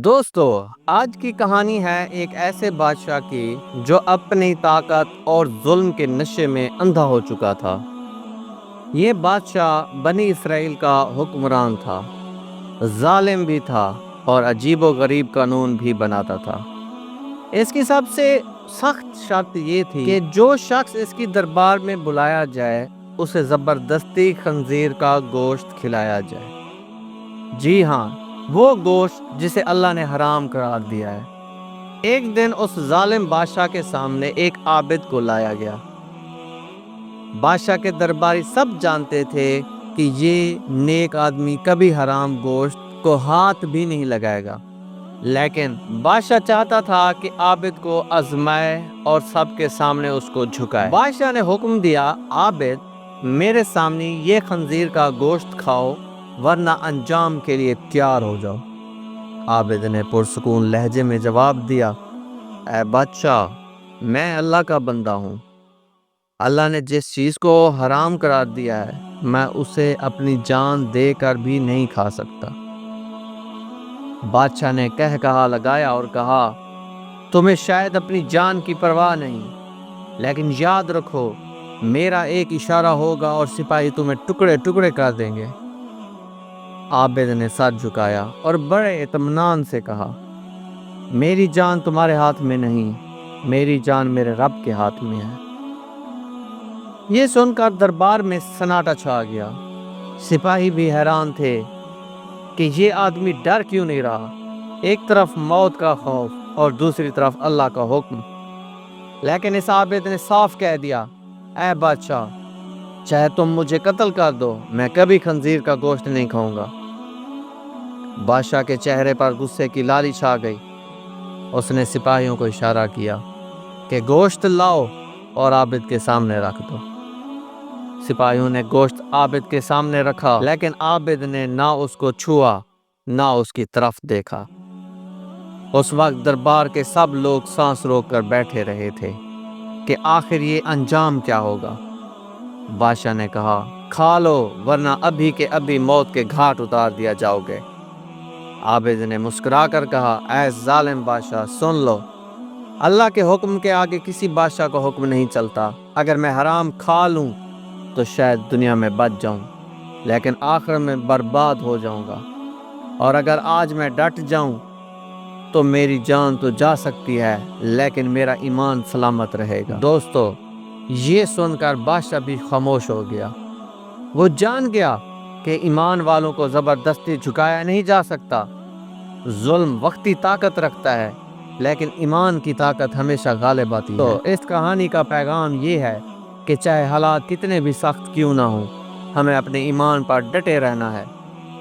دوستو، آج کی کہانی ہے ایک ایسے بادشاہ کی جو اپنی طاقت اور ظلم کے نشے میں اندھا ہو چکا تھا۔ یہ بادشاہ بنی اسرائیل کا حکمران تھا، ظالم بھی تھا اور عجیب و غریب قانون بھی بناتا تھا۔ اس کی سب سے سخت شرط یہ تھی کہ جو شخص اس کی دربار میں بلایا جائے اسے زبردستی خنزیر کا گوشت کھلایا جائے۔ جی ہاں، وہ گوشت جسے اللہ نے حرام قرار دیا ہے۔ ایک دن اس ظالم بادشاہ کے سامنے ایک عابد کو لایا گیا۔ بادشاہ کے درباری سب جانتے تھے کہ یہ نیک آدمی کبھی حرام گوشت کو ہاتھ بھی نہیں لگائے گا، لیکن بادشاہ چاہتا تھا کہ عابد کو آزمائے اور سب کے سامنے اس کو جھکائے۔ بادشاہ نے حکم دیا، عابد، میرے سامنے یہ خنزیر کا گوشت کھاؤ ورنہ انجام کے لیے تیار ہو جاؤ۔ عابد نے پرسکون لہجے میں جواب دیا، اے بادشاہ، میں اللہ کا بندہ ہوں۔ اللہ نے جس چیز کو حرام قرار دیا ہے میں اسے اپنی جان دے کر بھی نہیں کھا سکتا۔ بادشاہ نے کہا لگایا اور کہا، تمہیں شاید اپنی جان کی پرواہ نہیں، لیکن یاد رکھو میرا ایک اشارہ ہوگا اور سپاہی تمہیں ٹکڑے ٹکڑے کر دیں گے۔ عابد نے سر جھکایا اور بڑے اطمینان سے کہا، میری جان تمہارے ہاتھ میں نہیں، میری جان میرے رب کے ہاتھ میں ہے۔ یہ سن کر دربار میں سناٹا چھا گیا۔ سپاہی بھی حیران تھے کہ یہ آدمی ڈر کیوں نہیں رہا۔ ایک طرف موت کا خوف اور دوسری طرف اللہ کا حکم، لیکن اس عابد نے صاف کہہ دیا، اے بادشاہ، چاہے تم مجھے قتل کر دو، میں کبھی خنزیر کا گوشت نہیں کھاؤں گا۔ بادشاہ کے چہرے پر غصے کی لالی چھا گئی۔ اس نے سپاہیوں کو اشارہ کیا کہ گوشت لاؤ اور عابد کے سامنے رکھ دو۔ سپاہیوں نے گوشت عابد کے سامنے رکھا، لیکن عابد نے نہ اس کو چھوا نہ اس کی طرف دیکھا۔ اس وقت دربار کے سب لوگ سانس روک کر بیٹھے رہے تھے کہ آخر یہ انجام کیا ہوگا۔ بادشاہ نے کہا، کھا لو ورنہ ابھی کے ابھی موت کے گھاٹ اتار دیا جاؤ گے۔ عابد نے مسکرا کر کہا، اے ظالم بادشاہ، سن لو، اللہ کے حکم کے آگے کسی بادشاہ کا حکم نہیں چلتا۔ اگر میں حرام کھا لوں تو شاید دنیا میں بچ جاؤں، لیکن آخر میں برباد ہو جاؤں گا، اور اگر آج میں ڈٹ جاؤں تو میری جان تو جا سکتی ہے لیکن میرا ایمان سلامت رہے گا۔ دوستو، یہ سن کر بادشاہ بھی خاموش ہو گیا۔ وہ جان گیا کہ ایمان والوں کو زبردستی جھکایا نہیں جا سکتا۔ ظلم وقتی طاقت رکھتا ہے لیکن ایمان کی طاقت ہمیشہ غالب آتی ہے۔ تو اس کہانی کا پیغام یہ ہے کہ چاہے حالات کتنے بھی سخت کیوں نہ ہوں، ہمیں اپنے ایمان پر ڈٹے رہنا ہے،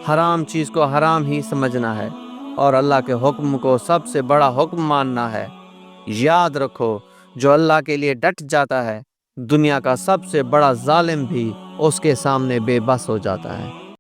حرام چیز کو حرام ہی سمجھنا ہے اور اللہ کے حکم کو سب سے بڑا حکم ماننا ہے۔ یاد رکھو، جو اللہ کے لیے ڈٹ جاتا ہے، دنیا کا سب سے بڑا ظالم بھی اس کے سامنے بے بس ہو جاتا ہے۔